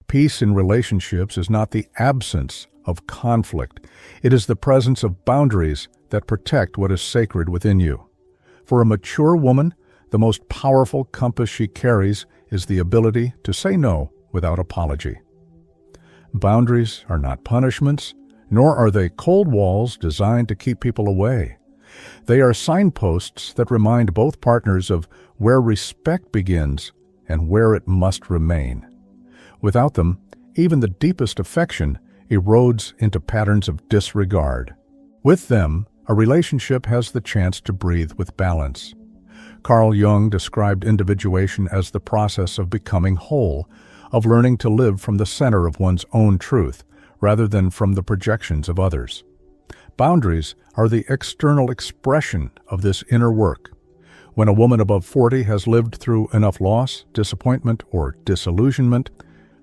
Peace in relationships is not the absence of conflict. It is the presence of boundaries that protect what is sacred within you. For a mature woman, the most powerful compass she carries is the ability to say no without apology. Boundaries are not punishments, nor are they cold walls designed to keep people away. They are signposts that remind both partners of where respect begins and where it must remain. Without them, even the deepest affection erodes into patterns of disregard. With them, a relationship has the chance to breathe with balance. Carl Jung described individuation as the process of becoming whole, of learning to live from the center of one's own truth, rather than from the projections of others. Boundaries are the external expression of this inner work. When a woman above 40 has lived through enough loss, disappointment, or disillusionment,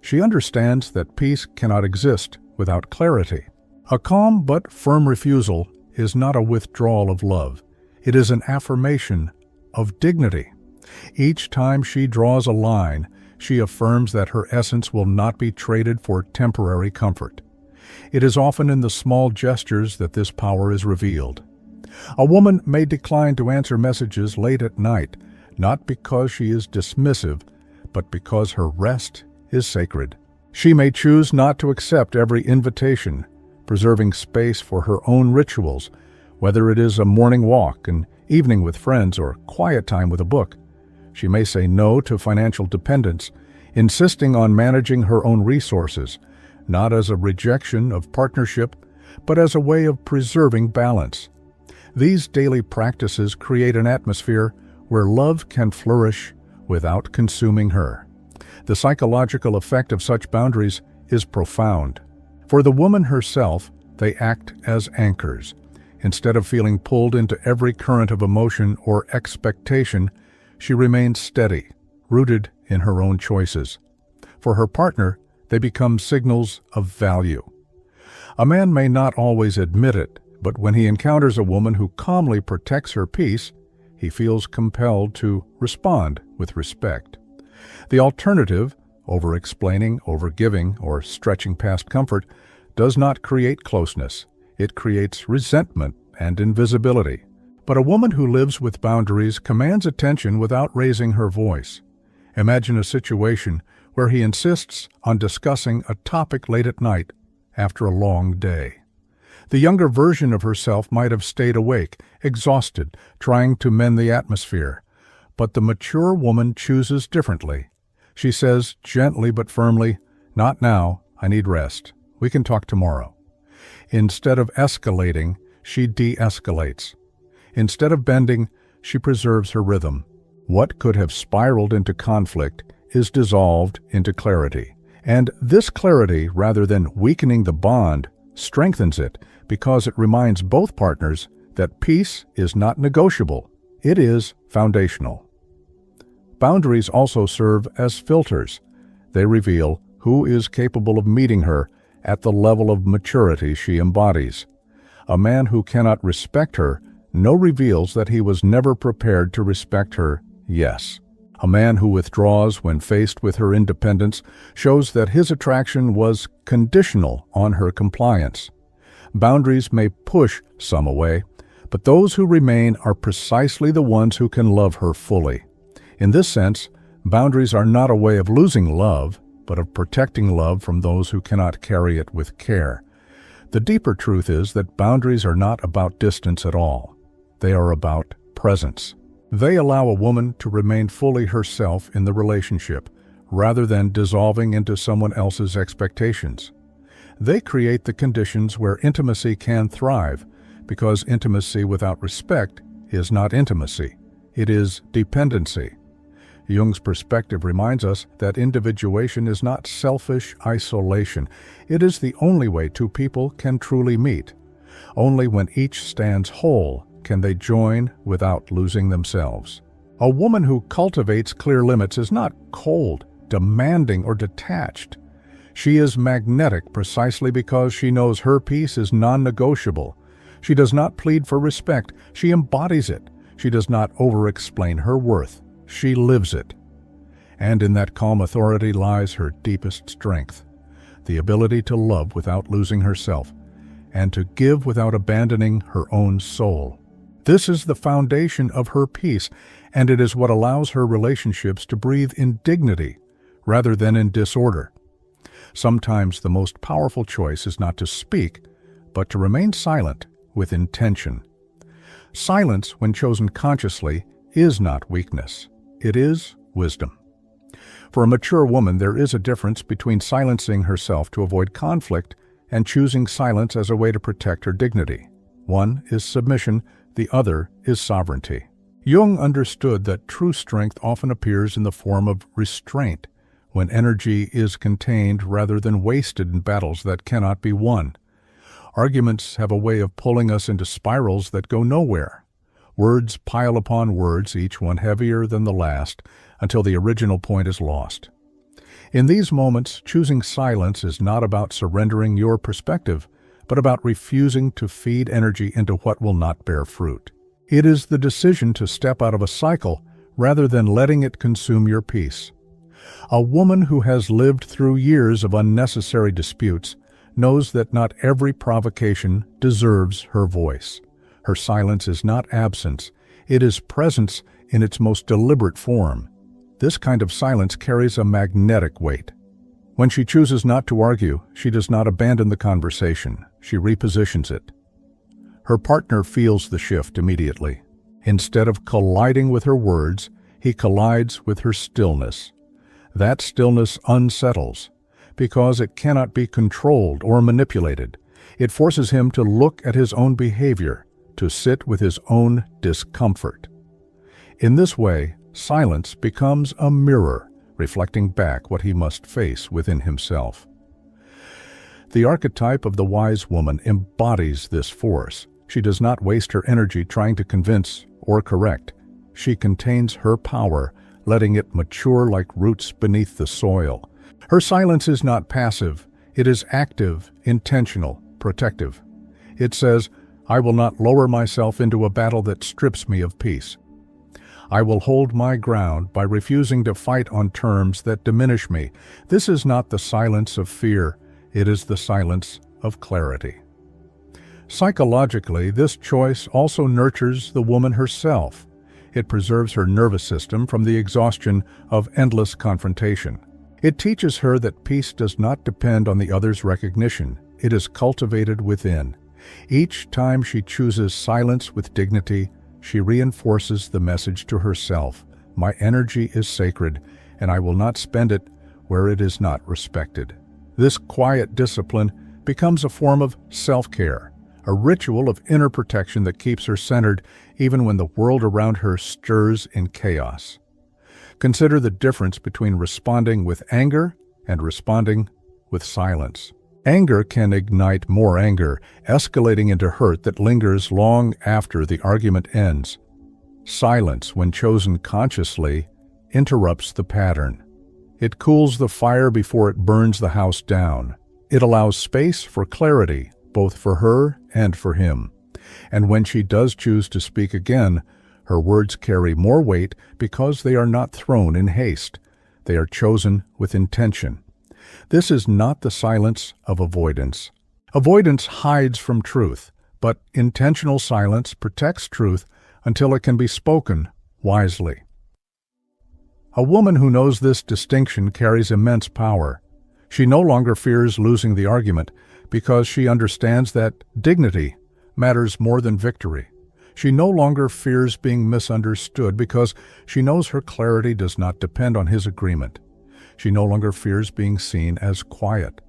she understands that peace cannot exist without clarity. A calm but firm refusal is not a withdrawal of love. It is an affirmation of dignity. Each time she draws a line, she affirms that her essence will not be traded for temporary comfort. It is often in the small gestures that this power is revealed. A woman may decline to answer messages late at night, not because she is dismissive, but because her rest is sacred. She may choose not to accept every invitation, preserving space for her own rituals, whether it is a morning walk, an evening with friends, or quiet time with a book. She may say no to financial dependence, insisting on managing her own resources, not as a rejection of partnership, but as a way of preserving balance. These daily practices create an atmosphere where love can flourish without consuming her. The psychological effect of such boundaries is profound. For the woman herself, they act as anchors. Instead of feeling pulled into every current of emotion or expectation, she remains steady, rooted in her own choices. For her partner, they become signals of value. A man may not always admit it, but when he encounters a woman who calmly protects her peace, he feels compelled to respond with respect. The alternative, over-explaining, over-giving, or stretching past comfort, does not create closeness. It creates resentment and invisibility. But a woman who lives with boundaries commands attention without raising her voice. Imagine a situation where he insists on discussing a topic late at night after a long day. The younger version of herself might have stayed awake, exhausted, trying to mend the atmosphere. But the mature woman chooses differently. She says gently but firmly, "Not now, I need rest. We can talk tomorrow." Instead of escalating, she de-escalates. Instead of bending, she preserves her rhythm. What could have spiraled into conflict is dissolved into clarity. And this clarity, rather than weakening the bond, strengthens it because it reminds both partners that peace is not negotiable. It is foundational. Boundaries also serve as filters. They reveal who is capable of meeting her at the level of maturity she embodies. A man who cannot respect her reveals that he was never prepared to respect her, yes. A man who withdraws when faced with her independence shows that his attraction was conditional on her compliance. Boundaries may push some away, but those who remain are precisely the ones who can love her fully. In this sense, boundaries are not a way of losing love, but of protecting love from those who cannot carry it with care. The deeper truth is that boundaries are not about distance at all. They are about presence. They allow a woman to remain fully herself in the relationship, rather than dissolving into someone else's expectations. They create the conditions where intimacy can thrive, because intimacy without respect is not intimacy. It is dependency. Jung's perspective reminds us that individuation is not selfish isolation. It is the only way two people can truly meet. Only when each stands whole can they join without losing themselves. A woman who cultivates clear limits is not cold, demanding, or detached. She is magnetic precisely because she knows her peace is non-negotiable. She does not plead for respect. She embodies it. She does not over-explain her worth. She lives it. And in that calm authority lies her deepest strength, the ability to love without losing herself, and to give without abandoning her own soul. This is the foundation of her peace, and it is what allows her relationships to breathe in dignity rather than in disorder. Sometimes the most powerful choice is not to speak, but to remain silent with intention. Silence, when chosen consciously, is not weakness. It is wisdom. For a mature woman, there is a difference between silencing herself to avoid conflict and choosing silence as a way to protect her dignity. One is submission, the other is sovereignty. Jung understood that true strength often appears in the form of restraint, when energy is contained rather than wasted in battles that cannot be won. Arguments have a way of pulling us into spirals that go nowhere. Words pile upon words, each one heavier than the last, until the original point is lost. In these moments, choosing silence is not about surrendering your perspective, but about refusing to feed energy into what will not bear fruit. It is the decision to step out of a cycle rather than letting it consume your peace. A woman who has lived through years of unnecessary disputes knows that not every provocation deserves her voice. Her silence is not absence, it is presence in its most deliberate form. This kind of silence carries a magnetic weight. When she chooses not to argue, she does not abandon the conversation, she repositions it. Her partner feels the shift immediately. Instead of colliding with her words, he collides with her stillness. That stillness unsettles, because it cannot be controlled or manipulated. It forces him to look at his own behavior, to sit with his own discomfort. In this way, silence becomes a mirror, reflecting back what he must face within himself. The archetype of the wise woman embodies this force. She does not waste her energy trying to convince or correct. She contains her power, letting it mature like roots beneath the soil. Her silence is not passive. It is active, intentional, protective. It says, "I will not lower myself into a battle that strips me of peace. I will hold my ground by refusing to fight on terms that diminish me." This is not the silence of fear. It is the silence of clarity. Psychologically, this choice also nurtures the woman herself. It preserves her nervous system from the exhaustion of endless confrontation. It teaches her that peace does not depend on the other's recognition. It is cultivated within. Each time she chooses silence with dignity, she reinforces the message to herself, "My energy is sacred, and I will not spend it where it is not respected." This quiet discipline becomes a form of self-care, a ritual of inner protection that keeps her centered even when the world around her stirs in chaos. Consider the difference between responding with anger and responding with silence. Anger can ignite more anger, escalating into hurt that lingers long after the argument ends. Silence, when chosen consciously, interrupts the pattern. It cools the fire before it burns the house down. It allows space for clarity, both for her and for him. And when she does choose to speak again, her words carry more weight because they are not thrown in haste. They are chosen with intention. This is not the silence of avoidance. Avoidance hides from truth, but intentional silence protects truth until it can be spoken wisely. A woman who knows this distinction carries immense power. She no longer fears losing the argument because she understands that dignity matters more than victory. She no longer fears being misunderstood because she knows her clarity does not depend on his agreement. She no longer fears being seen as quiet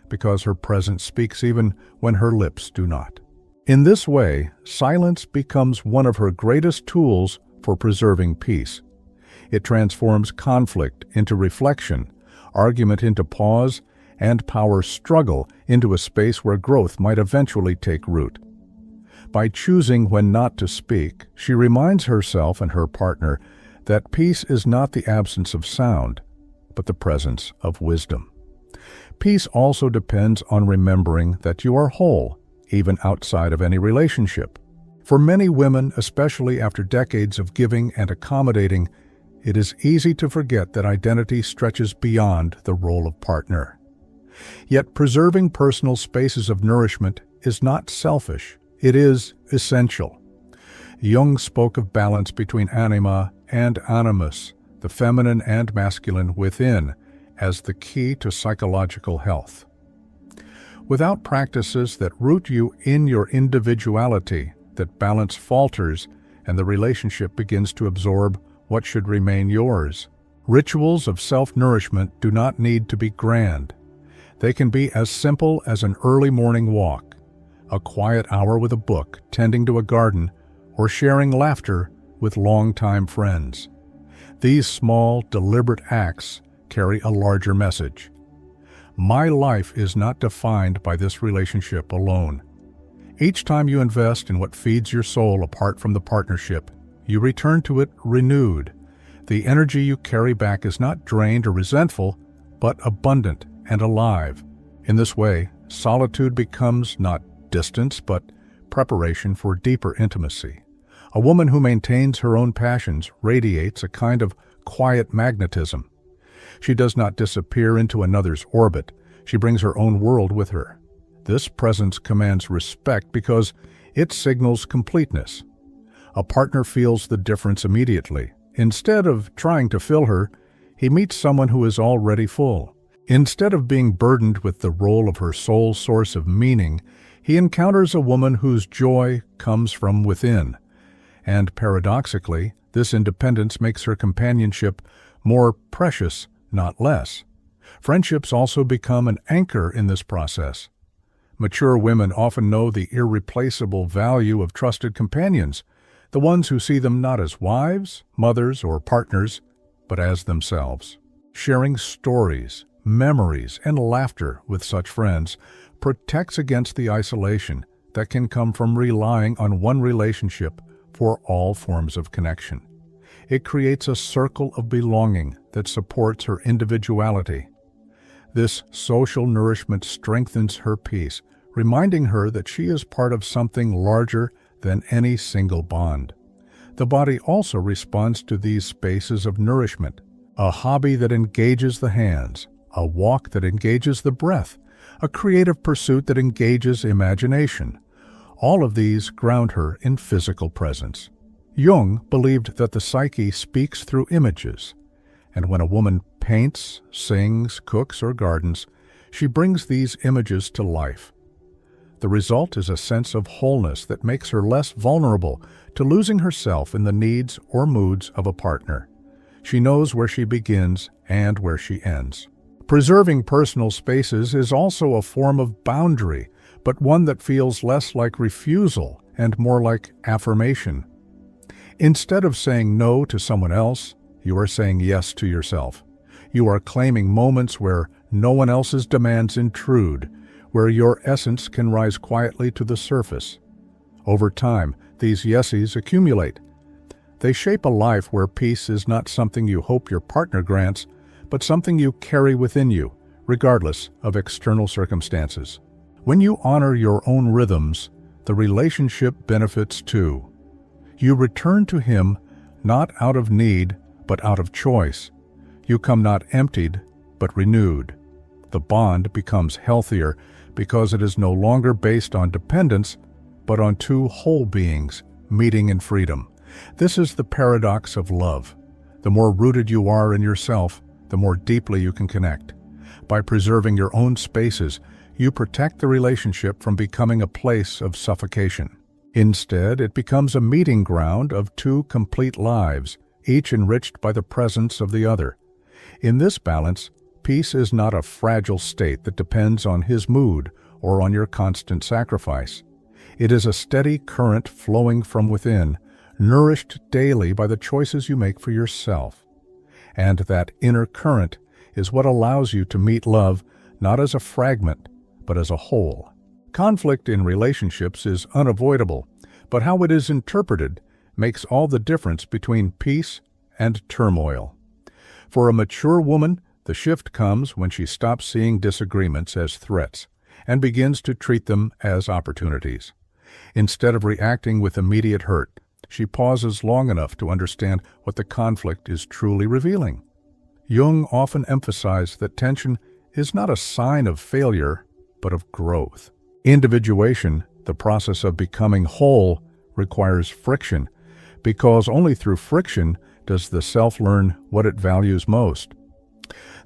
because her presence speaks even when her lips do not. In this way, silence becomes one of her greatest tools for preserving peace. It transforms conflict into reflection, argument into pause, and power struggle into a space where growth might eventually take root. By choosing when not to speak, she reminds herself and her partner that peace is not the absence of sound, but the presence of wisdom. Peace also depends on remembering that you are whole, even outside of any relationship. For many women, especially after decades of giving and accommodating, it is easy to forget that identity stretches beyond the role of partner. Yet preserving personal spaces of nourishment is not selfish, it is essential. Jung spoke of balance between anima and animus, the feminine and masculine within, as the key to psychological health. Without practices that root you in your individuality, that balance falters and the relationship begins to absorb what should remain yours. Rituals of self-nourishment do not need to be grand. They can be as simple as an early morning walk, a quiet hour with a book, tending to a garden, or sharing laughter with longtime friends. These small, deliberate acts carry a larger message. My life is not defined by this relationship alone. Each time you invest in what feeds your soul apart from the partnership, you return to it renewed. The energy you carry back is not drained or resentful, but abundant and alive. In this way, solitude becomes not distance, but preparation for deeper intimacy. A woman who maintains her own passions radiates a kind of quiet magnetism. She does not disappear into another's orbit. She brings her own world with her. This presence commands respect because it signals completeness. A partner feels the difference immediately. Instead of trying to fill her, he meets someone who is already full. Instead of being burdened with the role of her sole source of meaning, he encounters a woman whose joy comes from within. And paradoxically, this independence makes her companionship more precious, not less. Friendships also become an anchor in this process. Mature women often know the irreplaceable value of trusted companions, the ones who see them not as wives, mothers, or partners, but as themselves. Sharing stories, memories, and laughter with such friends protects against the isolation that can come from relying on one relationship for all forms of connection. It creates a circle of belonging that supports her individuality. This social nourishment strengthens her peace, reminding her that she is part of something larger than any single bond. The body also responds to these spaces of nourishment. A hobby that engages the hands, a walk that engages the breath, a creative pursuit that engages imagination. All of these ground her in physical presence. Jung believed that the psyche speaks through images, and when a woman paints, sings, cooks, or gardens, she brings these images to life. The result is a sense of wholeness that makes her less vulnerable to losing herself in the needs or moods of a partner. She knows where she begins and where she ends. Preserving personal spaces is also a form of boundary, but one that feels less like refusal and more like affirmation. Instead of saying no to someone else, you are saying yes to yourself. You are claiming moments where no one else's demands intrude, where your essence can rise quietly to the surface. Over time, these yeses accumulate. They shape a life where peace is not something you hope your partner grants, but something you carry within you, regardless of external circumstances. When you honor your own rhythms, the relationship benefits too. You return to him not out of need, but out of choice. You come not emptied, but renewed. The bond becomes healthier because it is no longer based on dependence, but on two whole beings meeting in freedom. This is the paradox of love. The more rooted you are in yourself, the more deeply you can connect. By preserving your own spaces, you protect the relationship from becoming a place of suffocation. Instead, it becomes a meeting ground of two complete lives, each enriched by the presence of the other. In this balance, peace is not a fragile state that depends on his mood or on your constant sacrifice. It is a steady current flowing from within, nourished daily by the choices you make for yourself. And that inner current is what allows you to meet love not as a fragment, but as a whole. Conflict in relationships is unavoidable, but how it is interpreted makes all the difference between peace and turmoil. For a mature woman, the shift comes when she stops seeing disagreements as threats and begins to treat them as opportunities. Instead of reacting with immediate hurt, She pauses long enough to understand what the conflict is truly revealing. Jung often emphasized that tension is not a sign of failure, but of growth. Individuation, the process of becoming whole, requires friction, because only through friction does the self learn what it values most.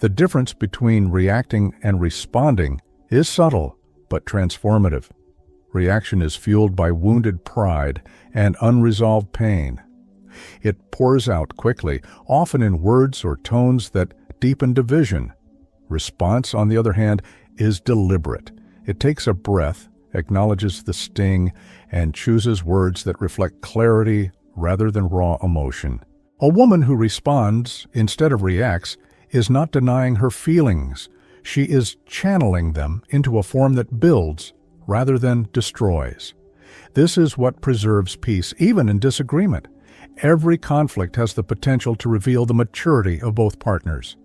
The difference between reacting and responding is subtle but transformative. Reaction is fueled by wounded pride and unresolved pain. It pours out quickly, often in words or tones that deepen division. Response, on the other hand, is deliberate. It takes a breath, acknowledges the sting, and chooses words that reflect clarity rather than raw emotion. A woman who responds instead of reacts is not denying her feelings. She is channeling them into a form that builds rather than destroys. This is what preserves peace, even in disagreement. Every conflict has the potential to reveal the maturity of both partners.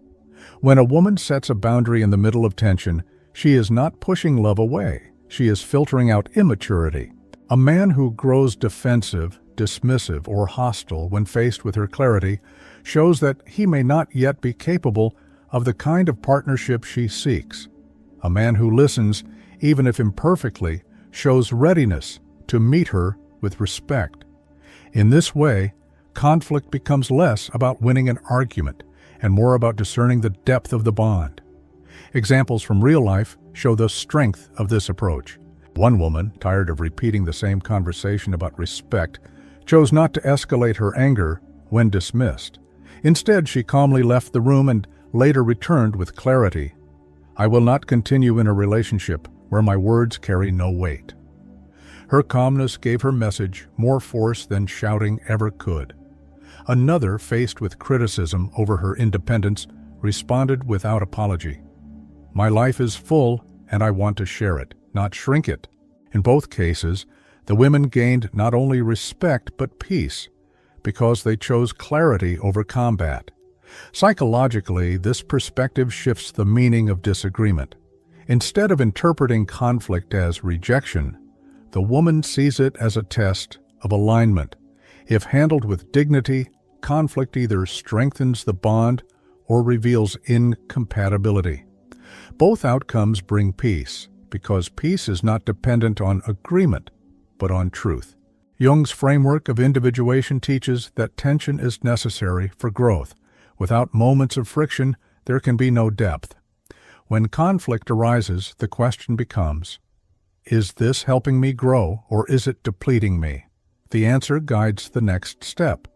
When a woman sets a boundary in the middle of tension, she is not pushing love away. She is filtering out immaturity. A man who grows defensive, dismissive, or hostile when faced with her clarity shows that he may not yet be capable of the kind of partnership she seeks. A man who listens, even if imperfectly, shows readiness to meet her with respect. In this way, conflict becomes less about winning an argument and more about discerning the depth of the bond. Examples from real life show the strength of this approach. One woman, tired of repeating the same conversation about respect, chose not to escalate her anger when dismissed. Instead, she calmly left the room and later returned with clarity. "I will not continue in a relationship where my words carry no weight." Her calmness gave her message more force than shouting ever could. Another, faced with criticism over her independence, responded without apology. "My life is full and I want to share it, not shrink it." In both cases, the women gained not only respect but peace, because they chose clarity over combat. Psychologically, this perspective shifts the meaning of disagreement. Instead of interpreting conflict as rejection, the woman sees it as a test of alignment. If handled with dignity, conflict either strengthens the bond or reveals incompatibility. Both outcomes bring peace, because peace is not dependent on agreement, but on truth. Jung's framework of individuation teaches that tension is necessary for growth. Without moments of friction, there can be no depth. When conflict arises, the question becomes, is this helping me grow or is it depleting me? The answer guides the next step.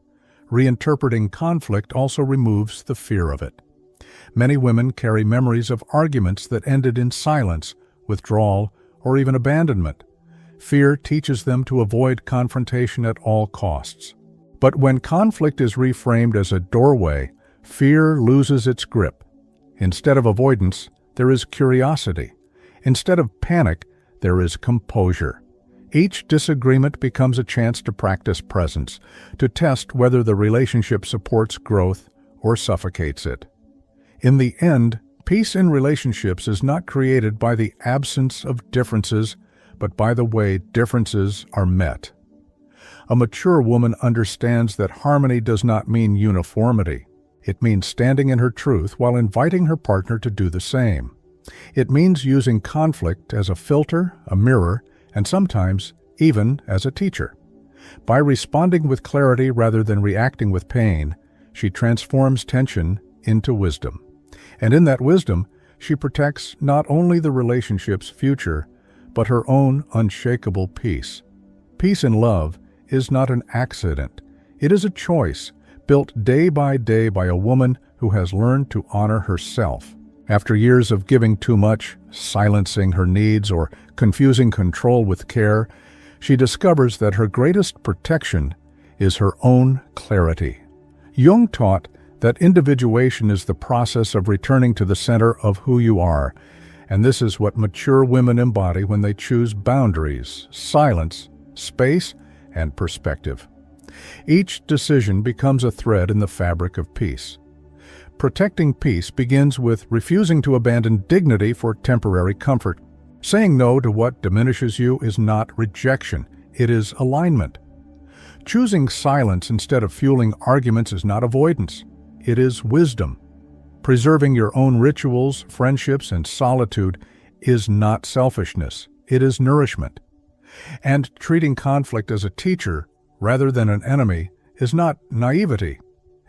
Reinterpreting conflict also removes the fear of it. Many women carry memories of arguments that ended in silence, withdrawal, or even abandonment. Fear teaches them to avoid confrontation at all costs. But when conflict is reframed as a doorway, fear loses its grip. Instead of avoidance, there is curiosity. Instead of panic, there is composure. Each disagreement becomes a chance to practice presence, to test whether the relationship supports growth or suffocates it. In the end, peace in relationships is not created by the absence of differences, but by the way differences are met. A mature woman understands that harmony does not mean uniformity. It means standing in her truth while inviting her partner to do the same. It means using conflict as a filter, a mirror, and sometimes even as a teacher. By responding with clarity rather than reacting with pain, she transforms tension into wisdom. And in that wisdom, she protects not only the relationship's future, but her own unshakable peace. Peace in love is not an accident. It is a choice, built day by a woman who has learned to honor herself. After years of giving too much, silencing her needs, or confusing control with care, she discovers that her greatest protection is her own clarity. Jung taught that individuation is the process of returning to the center of who you are, and this is what mature women embody when they choose boundaries, silence, space, and perspective. Each decision becomes a thread in the fabric of peace. Protecting peace begins with refusing to abandon dignity for temporary comfort. Saying no to what diminishes you is not rejection, it is alignment. Choosing silence instead of fueling arguments is not avoidance. It is wisdom. Preserving your own rituals, friendships, and solitude is not selfishness. It is nourishment. And treating conflict as a teacher rather than an enemy is not naivety.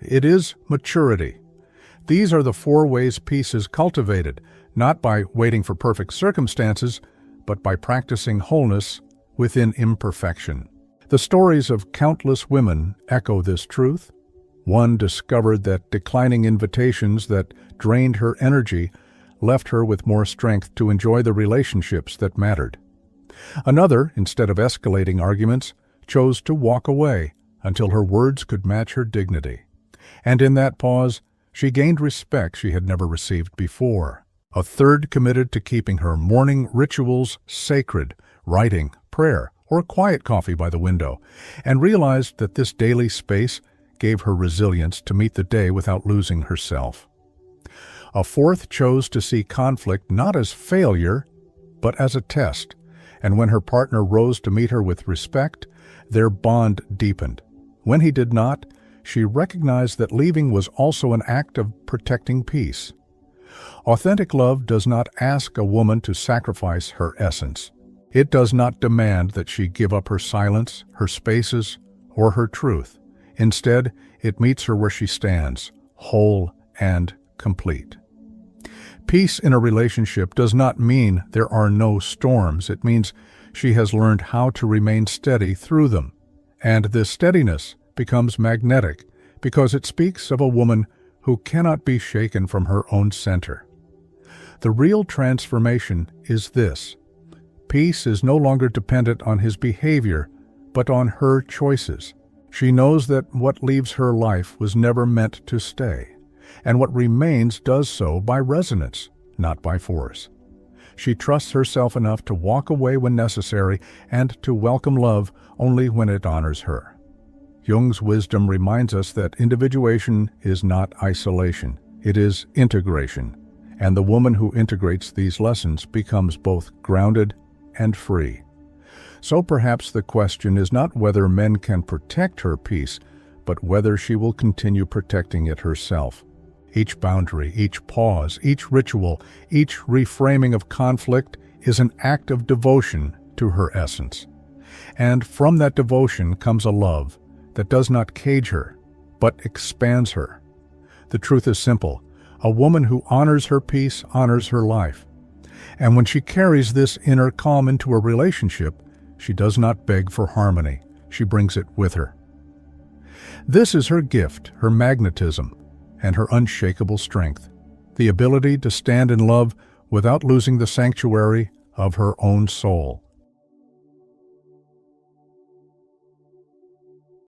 It is maturity. These are the 4 ways peace is cultivated, not by waiting for perfect circumstances, but by practicing wholeness within imperfection. The stories of countless women echo this truth. One discovered that declining invitations that drained her energy left her with more strength to enjoy the relationships that mattered. Another, instead of escalating arguments, chose to walk away until her words could match her dignity. And in that pause, she gained respect she had never received before. A third committed to keeping her morning rituals sacred, writing, prayer, or quiet coffee by the window, and realized that this daily space gave her resilience to meet the day without losing herself. A fourth chose to see conflict not as failure, but as a test, and when her partner rose to meet her with respect, their bond deepened. When he did not, she recognized that leaving was also an act of protecting peace. Authentic love does not ask a woman to sacrifice her essence. It does not demand that she give up her silence, her spaces, or her truth. Instead, it meets her where she stands, whole and complete. Peace in a relationship does not mean there are no storms. It means she has learned how to remain steady through them. And this steadiness becomes magnetic because it speaks of a woman who cannot be shaken from her own center. The real transformation is this: peace is no longer dependent on his behavior, but on her choices. She knows that what leaves her life was never meant to stay, and what remains does so by resonance, not by force. She trusts herself enough to walk away when necessary and to welcome love only when it honors her. Jung's wisdom reminds us that individuation is not isolation, it is integration, and the woman who integrates these lessons becomes both grounded and free. So perhaps the question is not whether men can protect her peace, but whether she will continue protecting it herself. Each boundary, each pause, each ritual, each reframing of conflict is an act of devotion to her essence. And from that devotion comes a love that does not cage her, but expands her. The truth is simple: a woman who honors her peace honors her life. And when she carries this inner calm into a relationship, she does not beg for harmony, she brings it with her. This is her gift, her magnetism, and her unshakable strength, the ability to stand in love without losing the sanctuary of her own soul.